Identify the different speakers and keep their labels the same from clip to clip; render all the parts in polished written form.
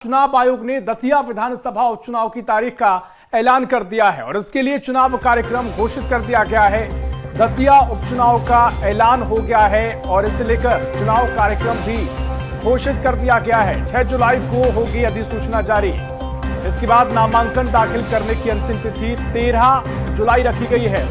Speaker 1: चुनाव आयोग ने दतिया विधानसभा उपचुनाव की तारीख का ऐलान कर दिया है और इसके लिए चुनाव कार्यक्रम घोषित कर दिया गया है। दतिया उपचुनाव का ऐलान हो गया है और इसे लेकर चुनाव कार्यक्रम भी घोषित कर दिया गया है। 6 जुलाई को होगी अधिसूचना जारी। इसके बाद नामांकन दाखिल करने की अंतिम तिथि 13 जुलाई रखी गई है।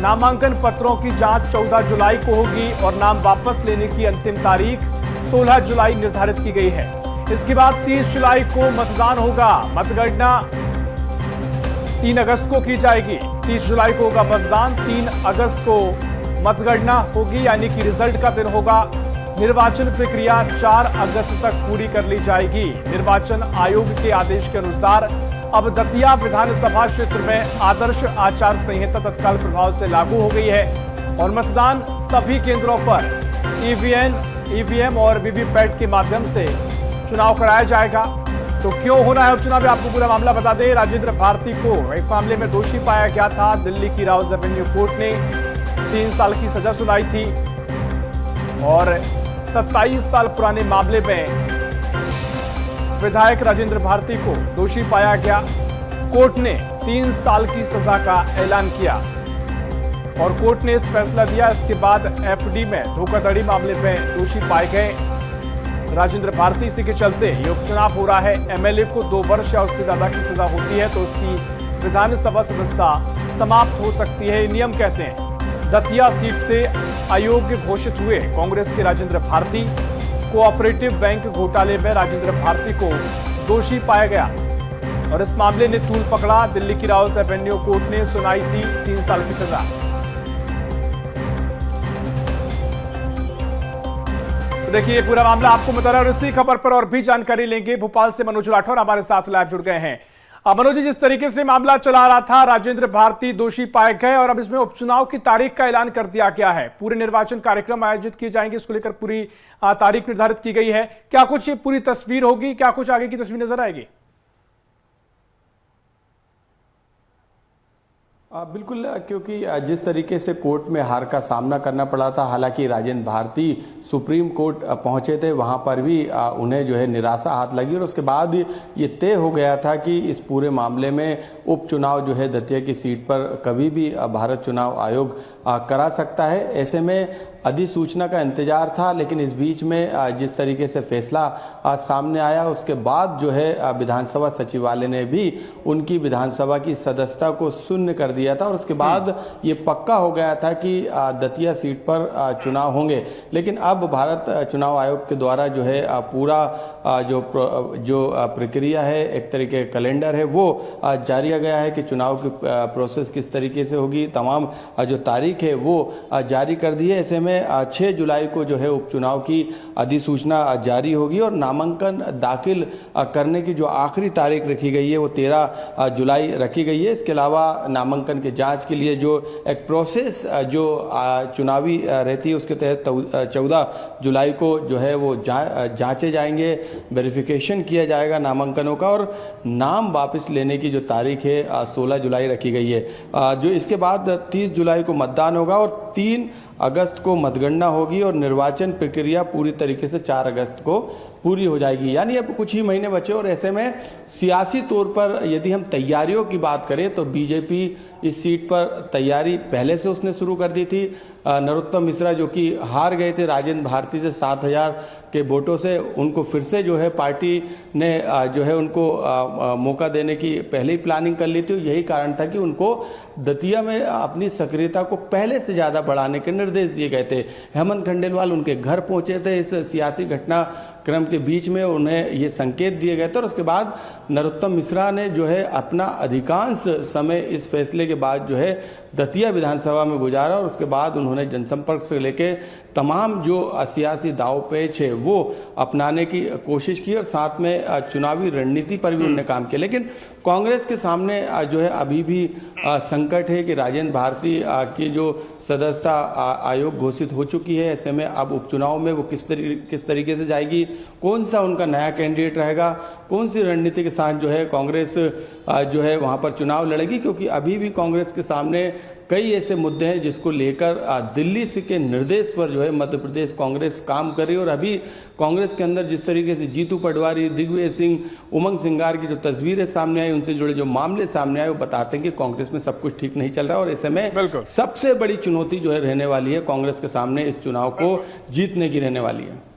Speaker 1: नामांकन पत्रों की जांच 14 जुलाई को होगी और नाम वापस लेने की अंतिम तारीख 16 जुलाई निर्धारित की गई है। इसके बाद 30 जुलाई को मतदान होगा। मतगणना 3 अगस्त को की जाएगी। 30 जुलाई को होगा मतदान, 3 अगस्त को मतगणना होगी, यानी कि रिजल्ट का दिन होगा। निर्वाचन प्रक्रिया 4 अगस्त तक पूरी कर ली जाएगी। निर्वाचन आयोग के आदेश के अनुसार अब दतिया विधानसभा क्षेत्र में आदर्श आचार संहिता तत्काल प्रभाव से लागू हो गई है और मतदान सभी केंद्रों पर ईवीएम और वीवीपैट के माध्यम से चुनाव कराया जाएगा। तो क्यों होना है उपचुनाव, आपको पूरा मामला बता दें। राजेंद्र भारती को एक मामले में दोषी पाया गया था। दिल्ली की राउज एवेन्यू कोर्ट ने 3 साल की सजा सुनाई थी और 27 साल पुराने मामले में विधायक राजेंद्र भारती को दोषी पाया गया। कोर्ट ने 3 साल की सजा का ऐलान किया और कोर्ट ने इस फैसला दिया। इसके बाद एफडी में धोखाधड़ी मामले में दोषी पाए गए राजेंद्र भारती। इसी के चलते ये उपचुनाव हो रहा है। एमएलए को 2 वर्ष या उससे ज्यादा की सजा होती है तो उसकी विधानसभा सदस्यता समाप्त हो सकती है। नियम कहते हैं। दतिया सीट से अयोग्य घोषित हुए कांग्रेस के राजेंद्र भारती। कोऑपरेटिव बैंक घोटाले में राजेंद्र भारती को दोषी पाया गया और इस मामले ने तूल पकड़ा। दिल्ली की राउज एवेन्यू कोर्ट ने सुनाई थी 3 साल की सजा। देखिए पूरा मामला आपको बता रहा है और इसी खबर पर और भी जानकारी लेंगे। भोपाल से मनोज राठौर हमारे साथ लाइव जुड़ गए हैं। मनोज जी, जिस तरीके से मामला चला रहा था, राजेंद्र भारती दोषी पाए गए और अब इसमें उपचुनाव की तारीख का ऐलान कर दिया गया है। पूरे निर्वाचन कार्यक्रम आयोजित किए जाएंगे, इसको लेकर पूरी तारीख निर्धारित की गई है। क्या कुछ पूरी तस्वीर होगी, क्या कुछ आगे की तस्वीर नजर आएगी?
Speaker 2: बिल्कुल, क्योंकि जिस तरीके से कोर्ट में हार का सामना करना पड़ा था, हालांकि राजेंद्र भारती सुप्रीम कोर्ट पहुंचे थे, वहां पर भी उन्हें जो है निराशा हाथ लगी और उसके बाद ये तय हो गया था कि इस पूरे मामले में उपचुनाव जो है दतिया की सीट पर कभी भी भारत चुनाव आयोग करा सकता है। ऐसे में अधिसूचना का इंतजार था, लेकिन इस बीच में जिस तरीके से फैसला सामने आया उसके बाद जो है विधानसभा सचिवालय ने भी उनकी विधानसभा की सदस्यता को शून्य कर दिया था और उसके बाद ये पक्का हो गया था कि दतिया सीट पर चुनाव होंगे। लेकिन अब भारत चुनाव आयोग के द्वारा जो है पूरा जो प्रक्रिया है, एक तरीके का कैलेंडर है, वो जारी किया गया है कि चुनाव की प्रोसेस किस तरीके से होगी। तमाम जो तारीख है वो जारी कर दी है। ऐसे में 6 जुलाई को जो है उपचुनाव की अधिसूचना जारी होगी और नामांकन दाखिल करने की जो आखिरी तारीख रखी गई है वो 13 जुलाई रखी गई है। इसके अलावा नामांकन के जांच के लिए जो एक प्रोसेस जो चुनावी रहती है उसके तहत 14 जुलाई को जो है वो जांचे जाएंगे, वेरिफिकेशन किया जाएगा नामांकनों का और नाम वापस लेने की जो तारीख है 16 जुलाई रखी गई है। जो इसके बाद 30 जुलाई को मतदान होगा और 3 अगस्त को मतगणना होगी और निर्वाचन प्रक्रिया पूरी तरीके से 4 अगस्त को पूरी हो जाएगी। यानी अब कुछ ही महीने बचे और ऐसे में सियासी तौर पर यदि हम तैयारियों की बात करें तो बीजेपी इस सीट पर तैयारी पहले से उसने शुरू कर दी थी। नरोत्तम मिश्रा जो कि हार गए थे राजेंद्र भारती से 7,000 के वोटों से, उनको फिर से जो है पार्टी ने जो है उनको मौका देने की पहले ही प्लानिंग कर ली थी। यही कारण था कि उनको दतिया में अपनी सक्रियता को पहले से ज़्यादा बढ़ाने के निर्देश दिए गए थे। हेमंत खंडेलवाल उनके घर पहुंचे थे इस सियासी घटनाक्रम के बीच में, उन्हें ये संकेत दिए गए थे और उसके बाद नरोत्तम मिश्रा ने जो है अपना अधिकांश समय इस फैसले के बाद जो है दतिया विधानसभा में गुजारा और उसके बाद उन्होंने जनसंपर्क से लेके तमाम जो सियासी दावपेच है वो अपनाने की कोशिश की और साथ में चुनावी रणनीति पर भी उन्होंने काम किया। लेकिन कांग्रेस के सामने जो है अभी भी संकट है कि राजेंद्र भारती की जो सदस्यता आयोग घोषित हो चुकी है। ऐसे में अब उपचुनाव में वो किस तरीके से जाएगी, कौन सा उनका नया कैंडिडेट रहेगा, कौन सी रणनीति के साथ जो है कांग्रेस जो है वहाँ पर चुनाव लड़ेगी, क्योंकि अभी भी कांग्रेस के सामने कई ऐसे मुद्दे हैं जिसको लेकर दिल्ली से के निर्देश पर जो है मध्य प्रदेश कांग्रेस काम कर रही है। और अभी कांग्रेस के अंदर जिस तरीके से जीतू पटवारी, दिग्विजय सिंह, उमंग सिंगार की जो तस्वीरें सामने आई, उनसे जुड़े जो मामले सामने आए, वो बताते हैं कि कांग्रेस में सब कुछ ठीक नहीं चल रहा है। और ऐसे में सबसे बड़ी चुनौती जो है रहने वाली है कांग्रेस के सामने, इस चुनाव को जीतने की रहने वाली है।